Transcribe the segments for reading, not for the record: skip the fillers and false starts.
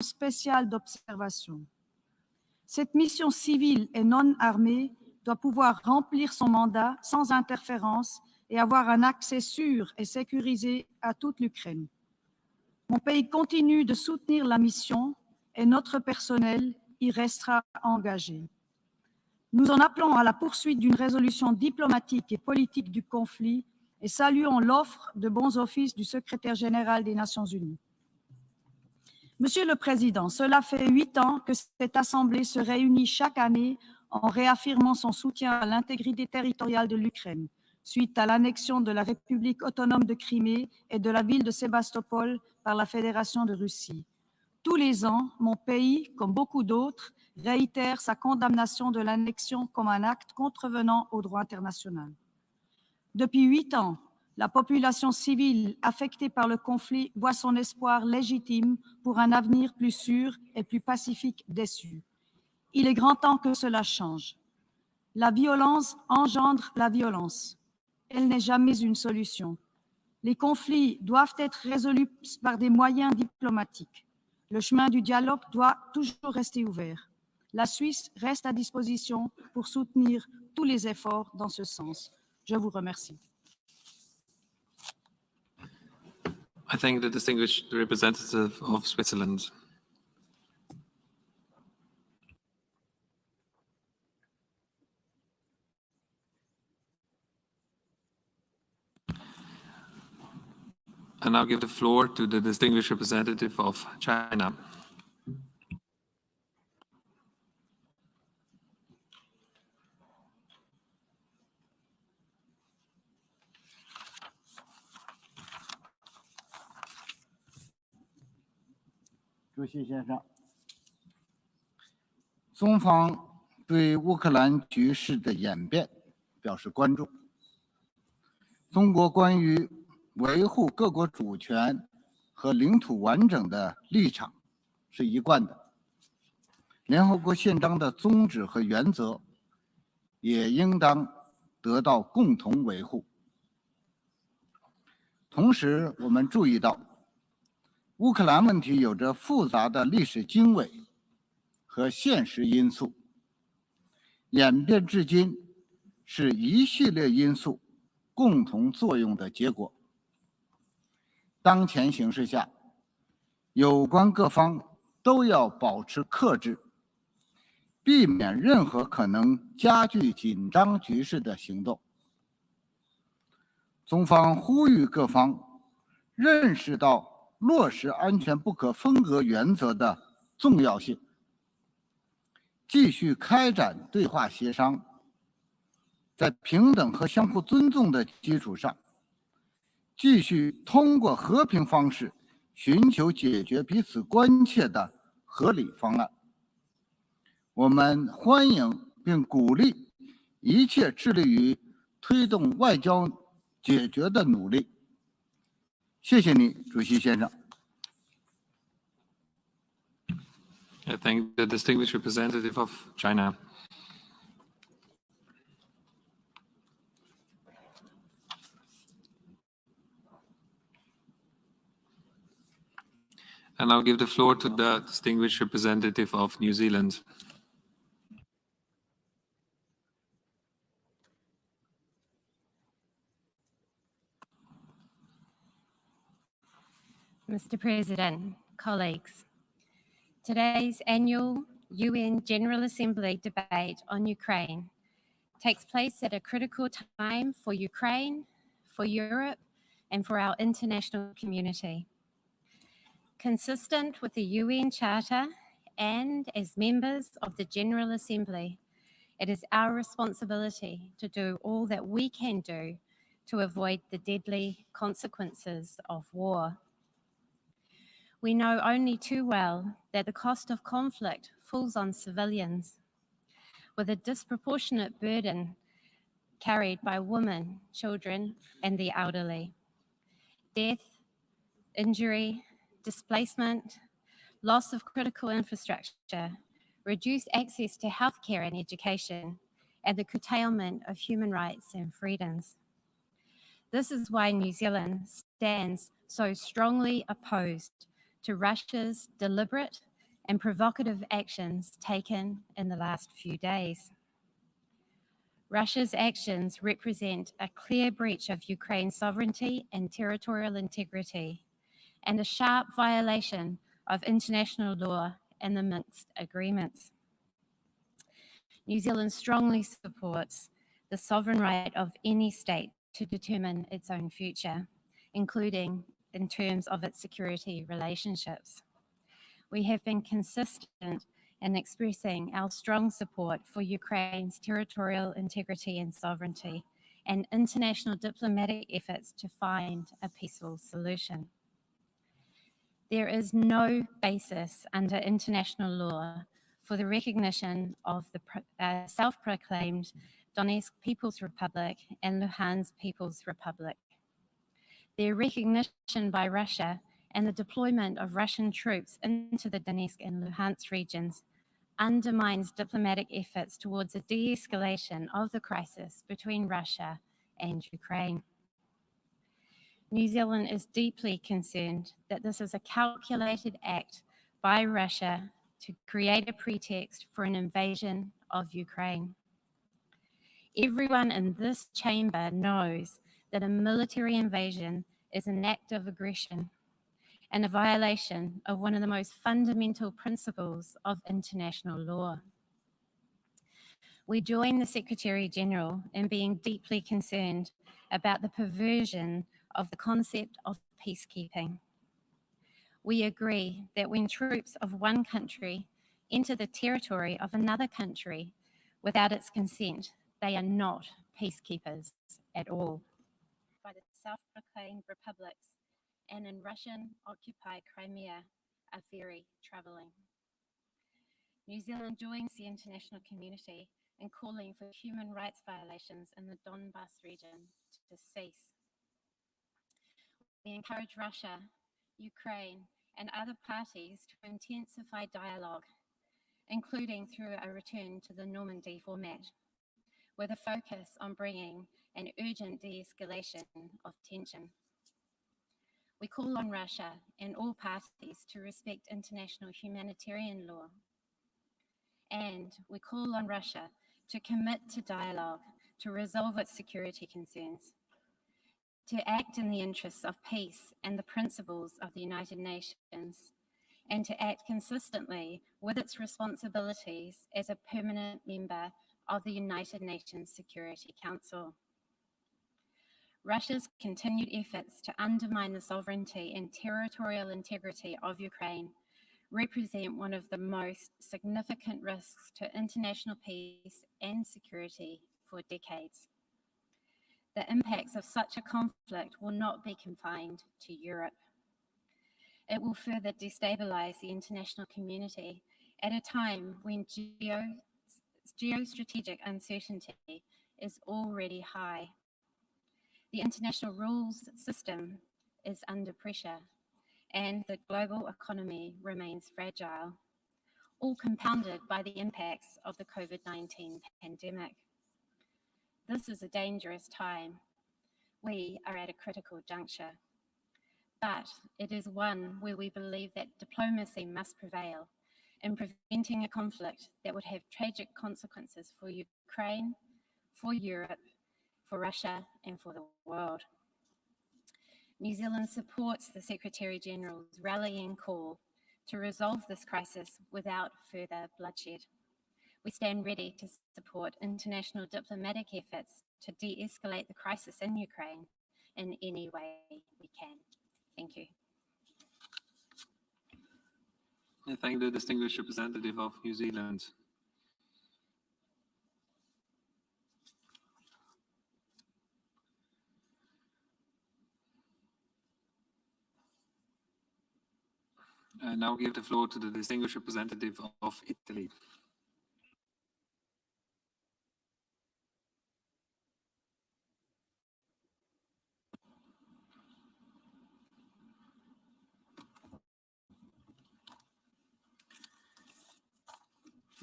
spéciale d'observation. Cette mission civile et non armée doit pouvoir remplir son mandat sans interférence et avoir un accès sûr et sécurisé à toute l'Ukraine. Mon pays continue de soutenir la mission et notre personnel y restera engagé. Nous en appelons à la poursuite d'une résolution diplomatique et politique du conflit et saluons l'offre de bons offices du secrétaire général des Nations Unies. Monsieur le Président, cela fait 8 ans que cette Assemblée se réunit chaque année en réaffirmant son soutien à l'intégrité territoriale de l'Ukraine, suite à l'annexion de la République autonome de Crimée et de la ville de Sébastopol par la Fédération de Russie. Tous les ans, mon pays, comme beaucoup d'autres, réitère sa condamnation de l'annexion comme un acte contrevenant au droit international. Depuis 8 ans, la population civile affectée par le conflit voit son espoir légitime pour un avenir plus sûr et plus pacifique déçu. Il est grand temps que cela change. La violence engendre la violence. Elle n'est jamais une solution. Les conflits doivent être résolus par des moyens diplomatiques. Le chemin du dialogue doit toujours rester ouvert. La Suisse reste à disposition pour soutenir tous les efforts dans ce sens. Je vous remercie. I thank the distinguished representative of Switzerland. I now give the floor to the distinguished representative of China.主席先生，中方对乌克兰局势的演变表示关注。中国关于维护各国主权和领土完整的立场是一贯的，联合国宪章的宗旨和原则也应当得到共同维护。同时，我们注意到，乌克兰问题有着复杂的历史经纬和现实因素，演变至今是一系列因素共同作用的结果。当前形势下，有关各方都要保持克制，避免任何可能加剧紧张局势的行动。中方呼吁各方认识到落实安全不可分割原则的重要性，继续开展对话协商，在平等和相互尊重的基础上，继续通过和平方式寻求解决彼此关切的合理方案。我们欢迎并鼓励一切致力于推动外交解决的努力。谢谢你，主席先生。I thank the distinguished representative of China. And I'll give the floor to the distinguished representative of New Zealand. Mr. President, colleagues, today's annual UN General Assembly debate on Ukraine takes place at a critical time for Ukraine, for Europe, and for our international community. Consistent with the UN Charter and as members of the General Assembly, it is our responsibility to do all that we can do to avoid the deadly consequences of war. We know only too well that the cost of conflict falls on civilians, with a disproportionate burden carried by women, children, and the elderly. Death, injury, displacement, loss of critical infrastructure, reduced access to healthcare and education, and the curtailment of human rights and freedoms. This is why New Zealand stands so strongly opposed to Russia's deliberate and provocative actions taken in the last few days. Russia's actions represent a clear breach of Ukraine's sovereignty and territorial integrity, and a sharp violation of international law and the Minsk agreements. New Zealand strongly supports the sovereign right of any state to determine its own future, including in terms of its security relationships. We have been consistent in expressing our strong support for Ukraine's territorial integrity and sovereignty and international diplomatic efforts to find a peaceful solution. There is no basis under international law for the recognition of the self-proclaimed Donetsk People's Republic and Luhansk People's Republic. Their recognition by Russia and the deployment of Russian troops into the Donetsk and Luhansk regions undermines diplomatic efforts towards a de-escalation of the crisis between Russia and Ukraine. New Zealand is deeply concerned that this is a calculated act by Russia to create a pretext for an invasion of Ukraine. Everyone in this chamber knows that a military invasion is an act of aggression and a violation of one of the most fundamental principles of international law. We join the Secretary General in being deeply concerned about the perversion of the concept of peacekeeping. We agree that when troops of one country enter the territory of another country without its consent, they are not peacekeepers at all. By the self-proclaimed republics and in Russian-occupied Crimea are very troubling. New Zealand joins the international community in calling for human rights violations in the Donbas region to cease. We encourage Russia, Ukraine, and other parties to intensify dialogue, including through a return to the Normandy format, with a focus on bringing an urgent de-escalation of tension. We call on Russia and all parties to respect international humanitarian law. And we call on Russia to commit to dialogue to resolve its security concerns, to act in the interests of peace and the principles of the United Nations, and to act consistently with its responsibilities as a permanent member of the United Nations Security Council. Russia's continued efforts to undermine the sovereignty and territorial integrity of Ukraine represent one of the most significant risks to international peace and security for decades. The impacts of such a conflict will not be confined to Europe. It will further destabilize the international community at a time when geostrategic uncertainty is already high. The international rules system is under pressure, and the global economy remains fragile, all compounded by the impacts of the COVID-19 pandemic. This is a dangerous time. We are at a critical juncture, but it is one where we believe that diplomacy must prevail in preventing a conflict that would have tragic consequences for Ukraine, for Europe, for Russia, and for the world. New Zealand supports the Secretary General's rallying call to resolve this crisis without further bloodshed. We stand ready to support international diplomatic efforts to de-escalate the crisis in Ukraine in any way we can. Thank you. I thank the distinguished representative of New Zealand. I now give the floor to the distinguished representative of Italy.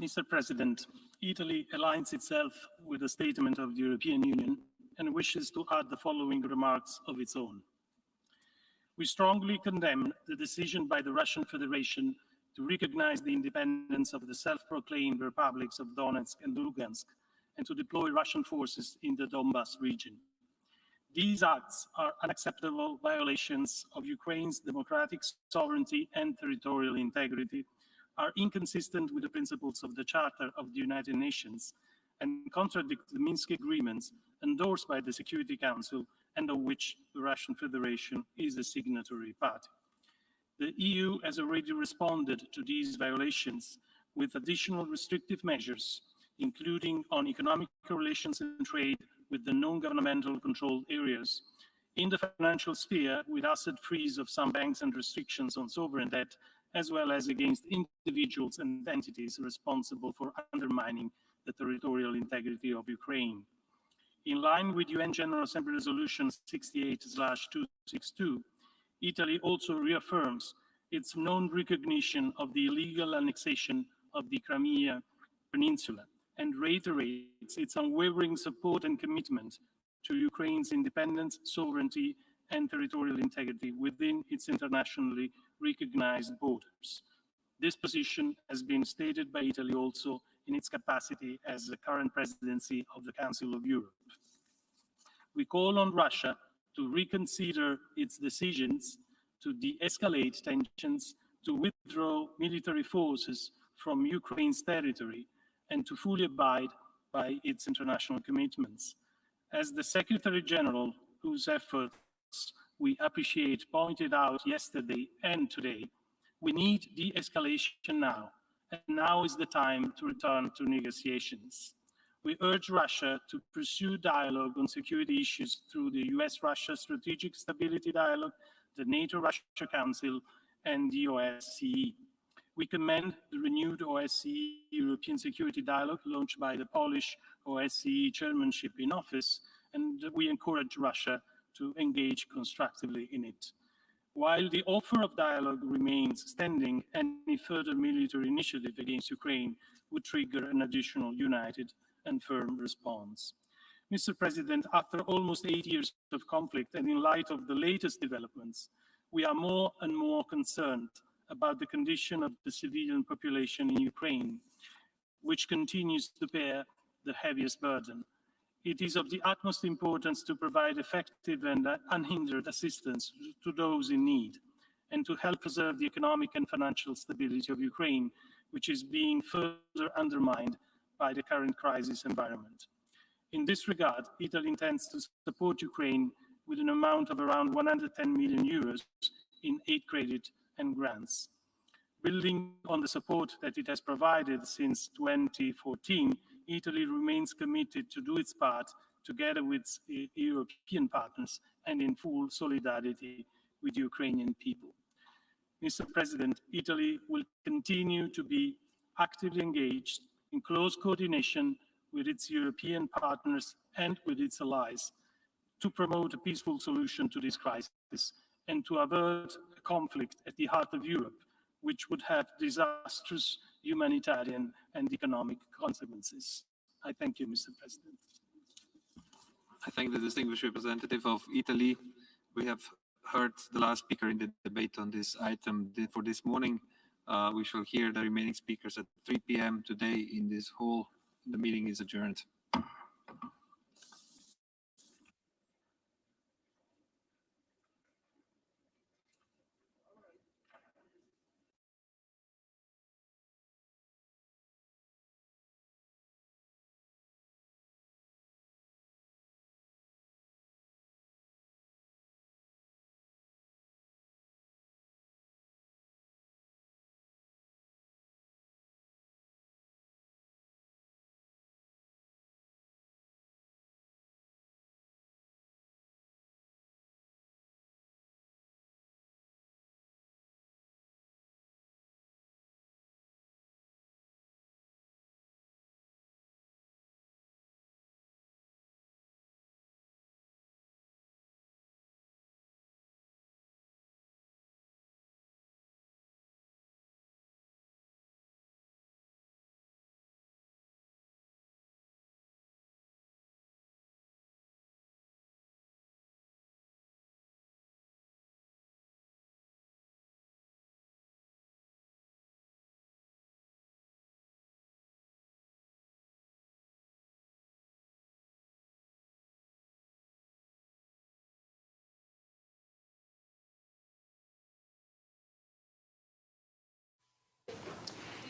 Mr. President, Italy aligns itself with the statement of the European Union and wishes to add the following remarks of its own. We strongly condemn the decision by the Russian Federation to recognize the independence of the self-proclaimed republics of Donetsk and Lugansk, and to deploy Russian forces in the Donbas region. These acts are unacceptable violations of Ukraine's democratic sovereignty and territorial integrity, are inconsistent with the principles of the Charter of the United Nations, and contradict the Minsk agreements endorsed by the Security Council and of which the Russian Federation is a signatory party. The EU has already responded to these violations with additional restrictive measures, including on economic relations and trade with the non-governmental controlled areas, in the financial sphere with asset freeze of some banks and restrictions on sovereign debt, as well as against individuals and entities responsible for undermining the territorial integrity of Ukraine. In line with UN General Assembly Resolution 68/262, Italy also reaffirms its non-recognition of the illegal annexation of the Crimea Peninsula and reiterates its unwavering support and commitment to Ukraine's independence, sovereignty, and territorial integrity within its internationally recognized borders. This position has been stated by Italy also in its capacity as the current presidency of the Council of Europe. We call on Russia to reconsider its decisions to de-escalate tensions, to withdraw military forces from Ukraine's territory, and to fully abide by its international commitments. As the Secretary General, whose efforts we appreciate, pointed out yesterday and today, we need de-escalation now, and now is the time to return to negotiations. We urge Russia to pursue dialogue on security issues through the US-Russia Strategic Stability Dialogue, the NATO-Russia Council, and the OSCE. We commend the renewed OSCE European Security Dialogue launched by the Polish OSCE chairmanship in office, and we encourage Russia to engage constructively in it. While the offer of dialogue remains standing, any further military initiative against Ukraine would trigger an additional united and firm response. Mr. President, after almost 8 years of conflict and in light of the latest developments, we are more and more concerned about the condition of the civilian population in Ukraine, which continues to bear the heaviest burden. It is of the utmost importance to provide effective and unhindered assistance to those in need, and to help preserve the economic and financial stability of Ukraine, which is being further undermined by the current crisis environment. In this regard, Italy intends to support Ukraine with an amount of around 110 million euros in aid credit and grants. Building on the support that it has provided since 2014, Italy remains committed to do its part together with European partners and in full solidarity with the Ukrainian people. Mr. President, Italy will continue to be actively engaged in close coordination with its European partners and with its allies to promote a peaceful solution to this crisis and to avert a conflict at the heart of Europe, which would have disastrous humanitarian and economic consequences. I thank you, Mr. President. I thank the distinguished representative of Italy. We have heard the last speaker in the debate on this item for this morning. We shall hear the remaining speakers at 3 p.m. today in this hall. The meeting is adjourned.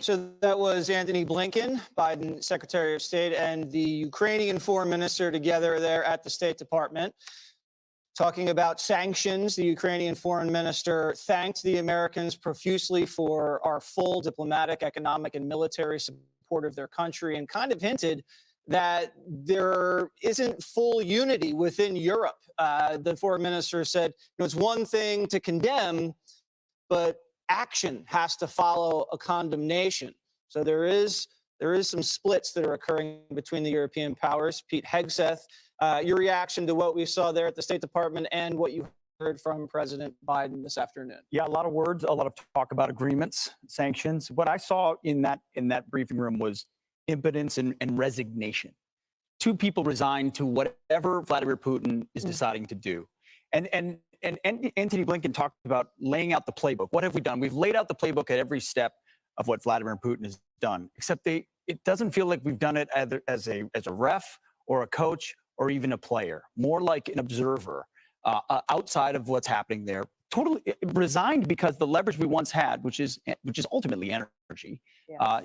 So that was Antony Blinken, Biden's Secretary of State, and the Ukrainian Foreign Minister together there at the State Department. Talking about sanctions, the Ukrainian Foreign Minister thanked the Americans profusely for our full diplomatic, economic, and military support of their country, and kind of hinted that there isn't full unity within Europe. The Foreign Minister said, it's one thing to condemn, but action has to follow a condemnation. So there is some splits that are occurring between the European powers. Pete Hegseth, your reaction to what we saw there at the State Department and what you heard from President Biden this afternoon? Yeah, a lot of words, a lot of talk about agreements, sanctions. What I saw in that briefing room was impotence and resignation. Two people resigned to whatever Vladimir Putin is deciding to do. And Antony Blinken talked about laying out the playbook. What have we done? We've laid out the playbook at every step of what Vladimir Putin has done, except it doesn't feel like we've done it either as a ref or a coach or even a player, more like an observer outside of what's happening there. Totally resigned because the leverage we once had, which is ultimately energy. Yeah.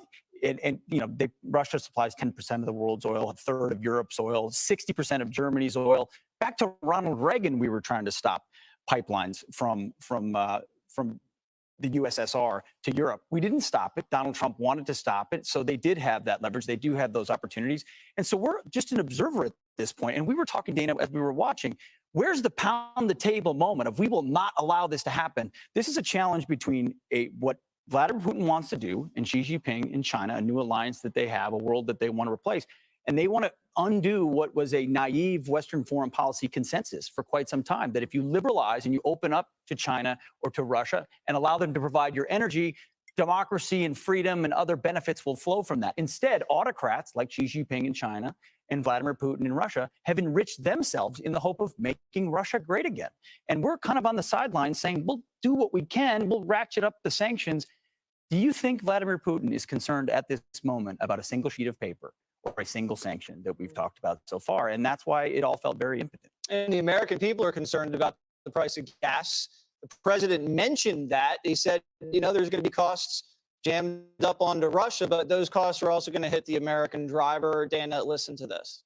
Russia supplies 10% of the world's oil, a third of Europe's oil, 60% of Germany's oil. Back to Ronald Reagan, we were trying to stop pipelines from the USSR to Europe. We didn't stop it. Donald Trump wanted to stop it. So they did have that leverage. They do have those opportunities. And so we're just an observer at this point. And we were talking, Dana, as we were watching, where's the pound the table moment of we will not allow this to happen? This is a challenge between what Vladimir Putin wants to do and Xi Jinping in China, a new alliance that they have, a world that they want to replace. And they want to undo what was a naive Western foreign policy consensus for quite some time, that if you liberalize and you open up to China or to Russia and allow them to provide your energy, democracy and freedom and other benefits will flow from that. Instead, autocrats like Xi Jinping in China and Vladimir Putin in Russia have enriched themselves in the hope of making Russia great again. And we're kind of on the sidelines saying, we'll do what we can, we'll ratchet up the sanctions. Do you think Vladimir Putin is concerned at this moment about a single sheet of paper or a single sanction that we've talked about so far? And that's why it all felt very impotent. And the American people are concerned about the price of gas. The president mentioned that. He said, there's going to be costs jammed up onto Russia, but those costs are also going to hit the American driver. Dana, listen to this.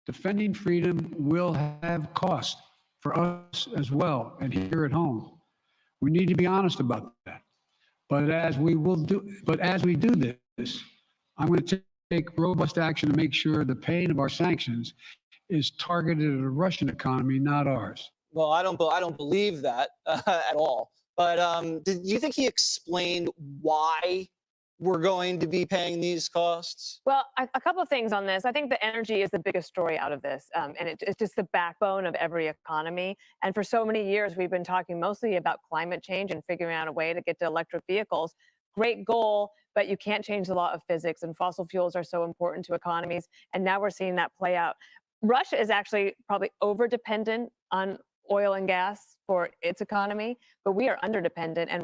Defending freedom will have cost for us as well, and here at home. We need to be honest about that. But as we do this, I'm going to take robust action to make sure the pain of our sanctions is targeted at the Russian economy, not ours. Well, I don't believe that at all. But do you think he explained why we're going to be paying these costs? Well, a couple of things on this. I think the energy is the biggest story out of this, and it's just the backbone of every economy. And for so many years, we've been talking mostly about climate change and figuring out a way to get to electric vehicles. Great goal, but you can't change the law of physics, and fossil fuels are so important to economies. And now we're seeing that play out. Russia is actually probably over-dependent on oil and gas for its economy, but we are underdependent, and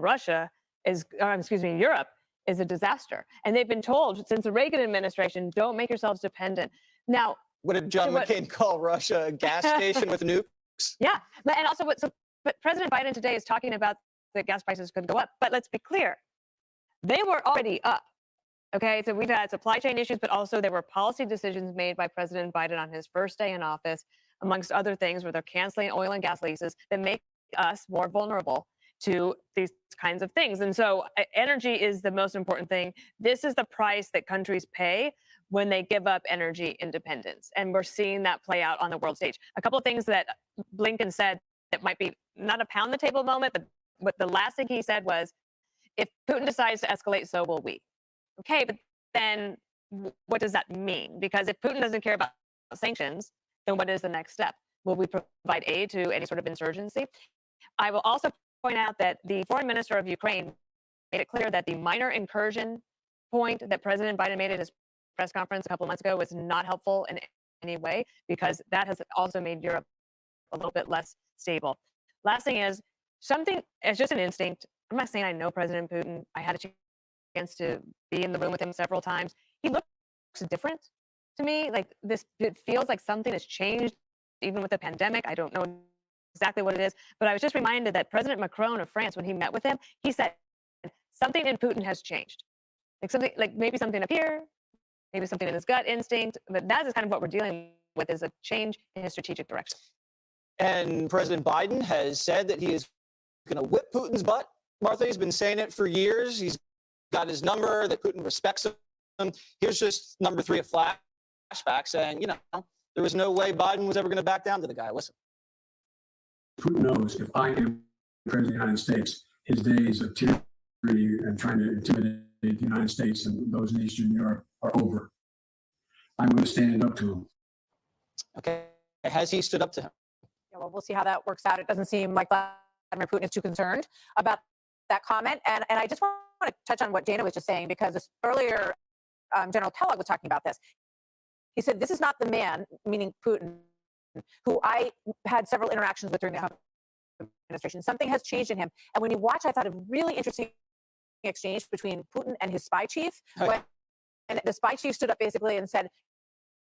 Europe is a disaster. And they've been told since the Reagan administration, don't make yourselves dependent. Now, what did John McCain call Russia? A gas station with nukes? Yeah, and also, but President Biden today is talking about that gas prices could go up. But let's be clear, they were already up. Okay, so we've had supply chain issues, but also there were policy decisions made by President Biden on his first day in office, amongst other things, where they're canceling oil and gas leases that make us more vulnerable to these kinds of things. And so energy is the most important thing. This is the price that countries pay when they give up energy independence. And we're seeing that play out on the world stage. A couple of things that Blinken said that might be not a pound the table moment, but what the last thing he said was, if Putin decides to escalate, so will we. Okay, but then what does that mean? Because if Putin doesn't care about sanctions, then what is the next step? Will we provide aid to any sort of insurgency? I will also point out that the foreign minister of Ukraine made it clear that the minor incursion point that President Biden made at his press conference a couple of months ago was not helpful in any way, because that has also made Europe a little bit less stable. Last thing is, something, it's just an instinct. I'm not saying I know President Putin. I had a chance to be in the room with him several times. He looks different to me. Like this, it feels like something has changed, even with the pandemic. I don't know exactly what it is, but I was just reminded that President Macron of France, when he met with him, he said something in Putin has changed. Like something, like maybe something up here, maybe something in his gut instinct, but that is kind of what we're dealing with, is a change in his strategic direction. And President Biden has said that he is going to whip Putin's butt. Martha, he's been saying it for years. He's got his number, that Putin respects him. Here's just number 3 of flashback saying, you know, there was no way Biden was ever going to back down to the guy. Listen. Putin knows if I am president of the United States, his days of tyranny and trying to intimidate the United States and those in Eastern Europe are over. I'm going to stand up to him. Okay. Has he stood up to him? Yeah, well, we'll see how that works out. It doesn't seem like Vladimir Putin is too concerned about that comment. And I just want to touch on what Dana was just saying, because earlier General Kellogg was talking about this. He said, this is not the man, meaning Putin, who I had several interactions with during the Trump administration. Something has changed in him. And when you watch, I thought a really interesting exchange between Putin and his spy chief. Okay. And the spy chief stood up basically and said,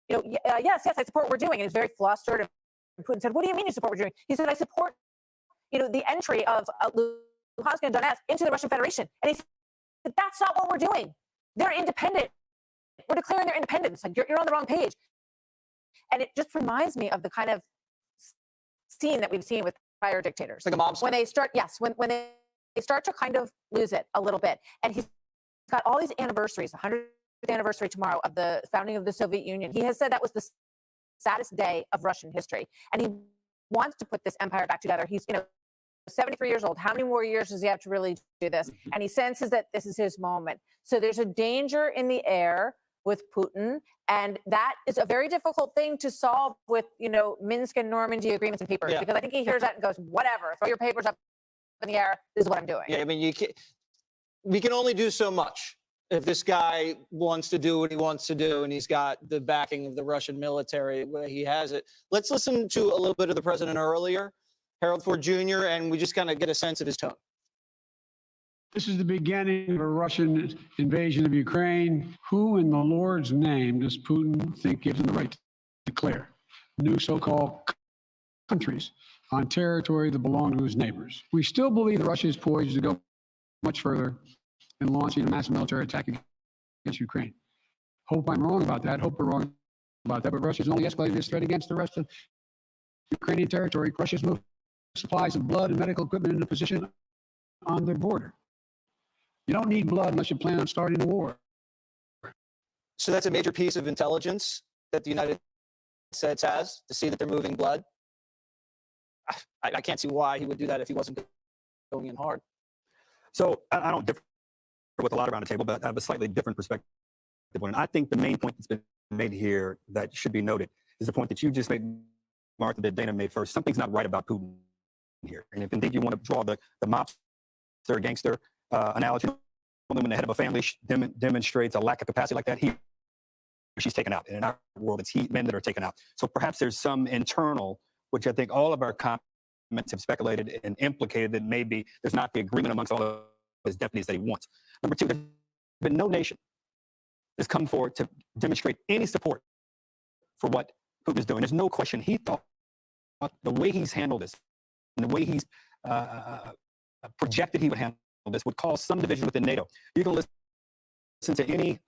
you know, yes, I support what we're doing. And he was very flustered. And Putin said, what do you mean you support what we're doing? He said, I support, you know, the entry of Luhansk and Donetsk into the Russian Federation. And he said, that's not what we're doing. They're independent. We're declaring their independence. Like, you're on the wrong page. And it just reminds me of the kind of scene that we've seen with prior dictators. Like a mob. When they start, yes, when they start to kind of lose it a little bit. And he's got all these anniversaries, the 100th anniversary tomorrow of the founding of the Soviet Union. He has said that was the saddest day of Russian history. And he wants to put this empire back together. He's, you know, 73 years old. How many more years does he have to really do this? And he senses that this is his moment. So there's a danger in the air with Putin, and that is a very difficult thing to solve with, you know, Minsk and Normandy agreements and papers, because I think he hears that and goes, whatever, throw your papers up in the air, this is what I'm doing. Yeah, I mean, we can only do so much if this guy wants to do what he wants to do, and he's got the backing of the Russian military where he has it. Let's listen to a little bit of the president earlier, Harold Ford Jr., and we just kind of get a sense of his tone. This is the beginning of a Russian invasion of Ukraine. Who in the Lord's name does Putin think gives him the right to declare new so-called countries on territory that belong to his neighbors? We still believe that Russia is poised to go much further in launching a massive military attack against Ukraine. Hope I'm wrong about that. Hope we're wrong about that. But Russia's only escalated this threat against the rest of Ukrainian territory. Russia's moved supplies of blood and medical equipment into position on their border. You don't need blood unless you plan on starting a war. So that's a major piece of intelligence that the United States has, to see that they're moving blood. I can't see why he would do that if he wasn't going in hard. So I don't differ with a lot around the table, but I have a slightly different perspective. And I think the main point that's been made here that should be noted is the point that you just made, Martha, that Dana made first. Something's not right about Putin here. And if indeed you want to draw the mobster gangster analogy, when the head of a family demonstrates a lack of capacity like that, she's taken out. And in our world, it's men that are taken out. So perhaps there's some internal, which I think all of our comments have speculated and implicated, that maybe there's not the agreement amongst all of his deputies that he wants. Number two, there's been no nation that's come forward to demonstrate any support for what Putin is doing. There's no question he thought the way he's handled this and the way he's projected he would handle this would cause some division within NATO. You can listen to any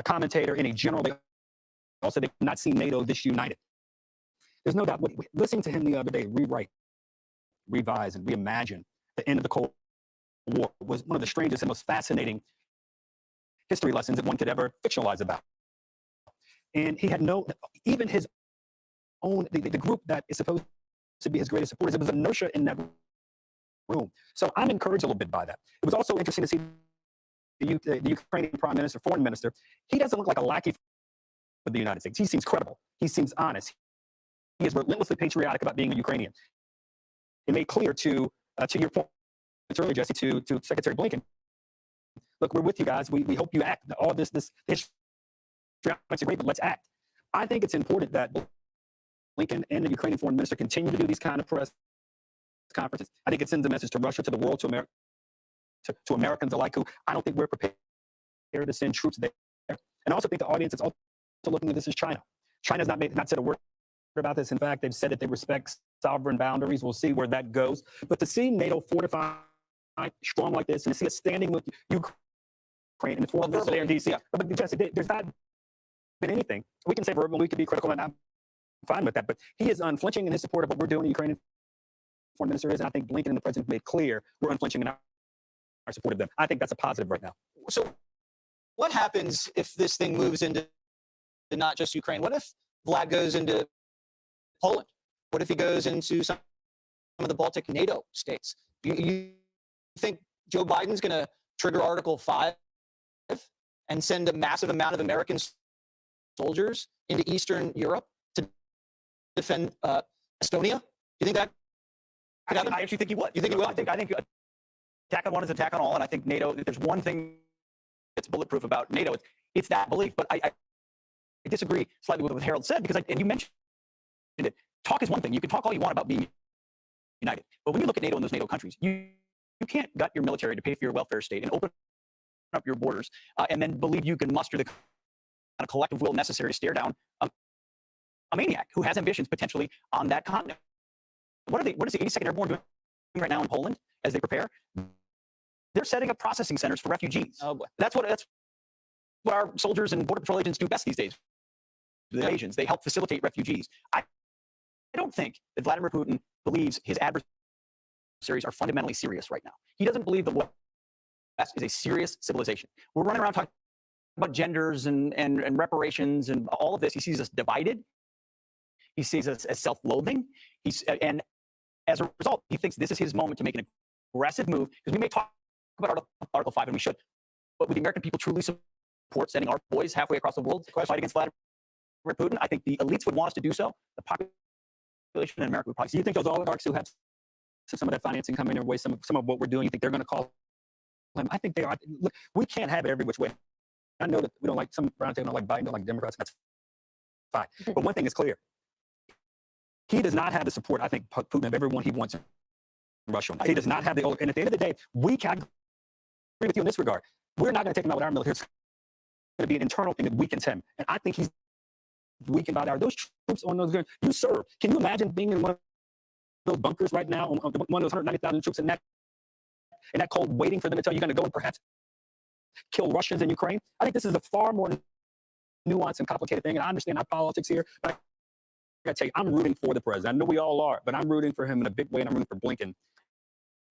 commentator, any general, they also did not see NATO this united. There's no doubt. Listening to him the other day rewrite, revise, and reimagine the end of the Cold War was one of the strangest and most fascinating history lessons that one could ever fictionalize about. And he had even his own, the group that is supposed to be his greatest supporters, it was inertia in that room. So I'm encouraged a little bit by that. It was also interesting to see the Ukrainian prime minister, foreign minister. He doesn't look like a lackey for the United States. He seems credible. He seems honest. He is relentlessly patriotic about being a Ukrainian. It made clear to your point earlier, Jesse, to Secretary Blinken, look, we're with you guys. We hope you act. All this history is great, but let's act. I think it's important that Blinken and the Ukrainian foreign minister continue to do these kind of press conferences. I think it sends a message to Russia, to the world, to America, to Americans alike, who I don't think we're prepared to send troops there. And I also think the audience is also looking at this as China. China's not said a word about this. In fact, they've said that they respect sovereign boundaries. We'll see where that goes. But to see NATO fortified, strong like this, and to see it standing with Ukraine Ukraine and its foreign minister there in D.C. yeah. But Jesse, there's not been anything. We can say verbal, we can be critical, and I'm fine with that. But he is unflinching in his support of what we're doing. The Ukrainian foreign minister is, and I think Blinken and the president made clear we're unflinching in our support of them. I think that's a positive right now. So what happens if this thing moves into not just Ukraine? What if Vlad goes into Poland? What if he goes into some of the Baltic NATO states? You think Joe Biden's going to trigger Article 5 and send a massive amount of American soldiers into Eastern Europe to defend Estonia? Do you think that could happen? I actually think he would. You think he will? I think attack on one is attack on all, and I think NATO, if there's one thing that's bulletproof about NATO, it's that belief. But I disagree slightly with what Harold said, because and you mentioned it. Talk is one thing. You can talk all you want about being united. But when you look at NATO and those NATO countries, you can't gut your military to pay for your welfare state and open up your borders and then believe you can muster the kind of collective will necessary to stare down a maniac who has ambitions potentially on that continent. What is the 82nd Airborne doing right now in Poland as they prepare? They're setting up processing centers for refugees. Oh boy. That's what our soldiers and Border Patrol agents do best these days. The Asians, they help facilitate refugees. I don't think that Vladimir Putin believes his adversaries are fundamentally serious right now. He doesn't believe the West is a serious civilization. We're running around talking about genders and reparations and all of this. He sees us divided. He sees us as self-loathing. And as a result, he thinks this is his moment to make an aggressive move, because we may talk about Article 5, and we should, but would the American people truly support sending our boys halfway across the world to fight against Vladimir Putin? I think the elites would want us to do so. The population in America would probably. So you think those oligarchs who have some of that financing coming their way, some of what we're doing, you think they're going to call him? I think they are. Look, we can't have it every which way. I know that we don't like some roundtable, don't like Biden, don't like Democrats. That's fine. But one thing is clear. He does not have the support, I think, Putin of everyone he wants in Russia. He does not have the, and at the end of the day, we can agree with you in this regard. We're not going to take him out with our military. It's going to be an internal thing that weakens him. And I think he's weakened by those troops on those guns. You serve. Can you imagine being in one of those bunkers right now, on one of those 190,000 troops in that cold, waiting for them to tell you you're going to go and perhaps kill Russians in Ukraine? I think this is a far more nuanced and complicated thing. And I understand our politics here, but I gotta tell you, I'm rooting for the president. I know we all are, but I'm rooting for him in a big way, and I'm rooting for Blinken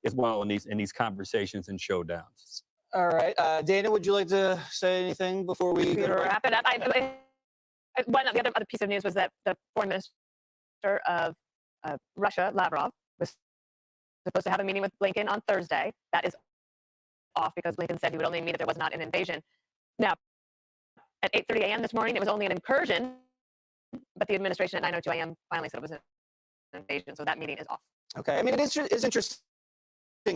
as well in these conversations and showdowns. All right, Dana, would you like to say anything before we wrap it up? The other piece of news was that the foreign minister of Russia, Lavrov, was supposed to have a meeting with Blinken on Thursday. That is off because Blinken said he would only meet if there was not an invasion. Now, at 8:30 a.m. this morning, it was only an incursion. But the administration at 9:02 a.m. finally said it was an invasion, so that meeting is off. Okay, I mean, it's interesting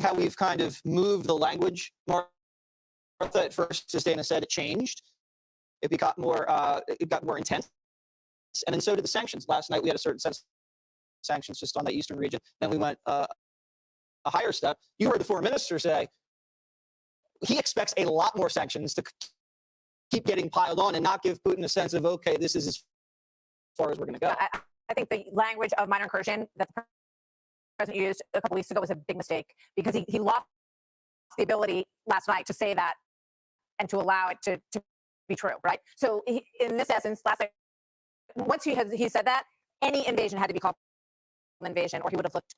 how we've kind of moved the language. Martha, at first, as Dana said, it changed. It got more intense, and then so did the sanctions. Last night we had a certain set of sanctions just on the eastern region. Then we went a higher step. You heard the foreign minister say he expects a lot more sanctions to keep getting piled on and not give Putin a sense of, okay, this is as far as we're going to go. I think the language of minor incursion that the president used a couple weeks ago was a big mistake, because he lost the ability last night to say that and to allow it to be true, right? So in this essence, last night, once he said that, any invasion had to be called an invasion, or he would have looked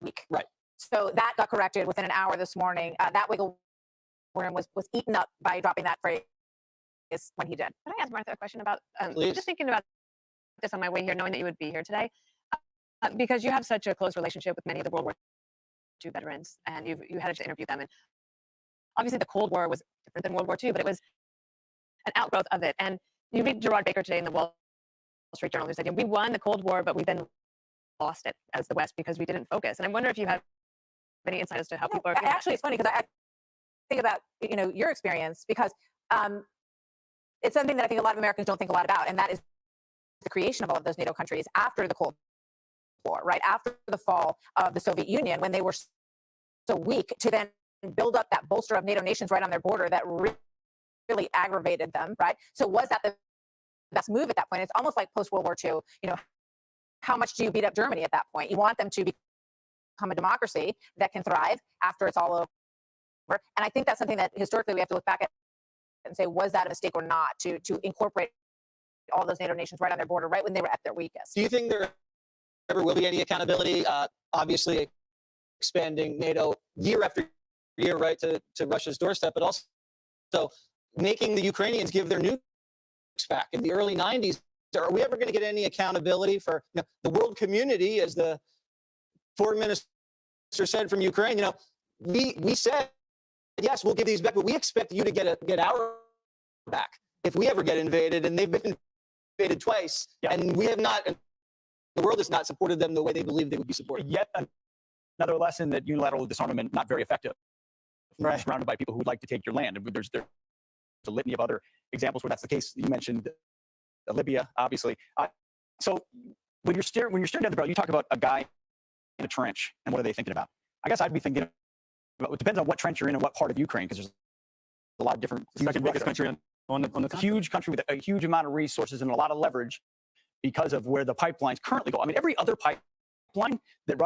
weak. Right. So that got corrected within an hour this morning. That wiggle room was eaten up by dropping that phrase when he did. Can I ask Martha a question about, Please. just thinking about this on my way here, knowing that you would be here today, because you have such a close relationship with many of the World War II veterans, and you had to interview them. And obviously the Cold War was different than World War II, but it was an outgrowth of it. And you read Gerard Baker today in the Wall Street Journal, who said, we won the Cold War, but we then lost it as the West because we didn't focus. And I wonder if you have any insight as to how people are feeling. Actually, it's funny because I think about your experience, because it's something that I think a lot of Americans don't think a lot about, and that is the creation of all of those NATO countries after the Cold War, right? After the fall of the Soviet Union, when they were so weak, to then build up that bolster of NATO nations right on their border that really aggravated them, right? So was that the best move at that point? It's almost like post-World War II, how much do you beat up Germany at that point? You want them to become a democracy that can thrive after it's all over. And I think that's something that historically we have to look back at and say, was that a mistake or not to incorporate all those NATO nations right on their border, right when they were at their weakest? Do you think there ever will be any accountability? Obviously, expanding NATO year after year, right, to Russia's doorstep, but also making the Ukrainians give their nukes back in the early 90s. Are we ever going to get any accountability for the world community, as the foreign minister said from Ukraine? We said, yes, we'll give these back, but we expect you to get our back if we ever get invaded, and they've been invaded twice, and we have not. The world has not supported them the way they believed they would be supported. Yet another lesson that unilateral disarmament not very effective. You're surrounded by people who would like to take your land, and there's a litany of other examples where that's the case. You mentioned Libya, obviously. So when you're staring down the barrel, you talk about a guy in a trench, and what are they thinking about? I guess I'd be thinking about, it depends on what trench you're in and what part of Ukraine, because there's a lot of different. Second biggest country on the huge country with a huge amount of resources and a lot of leverage because of where the pipelines currently go. I mean, every other pipeline that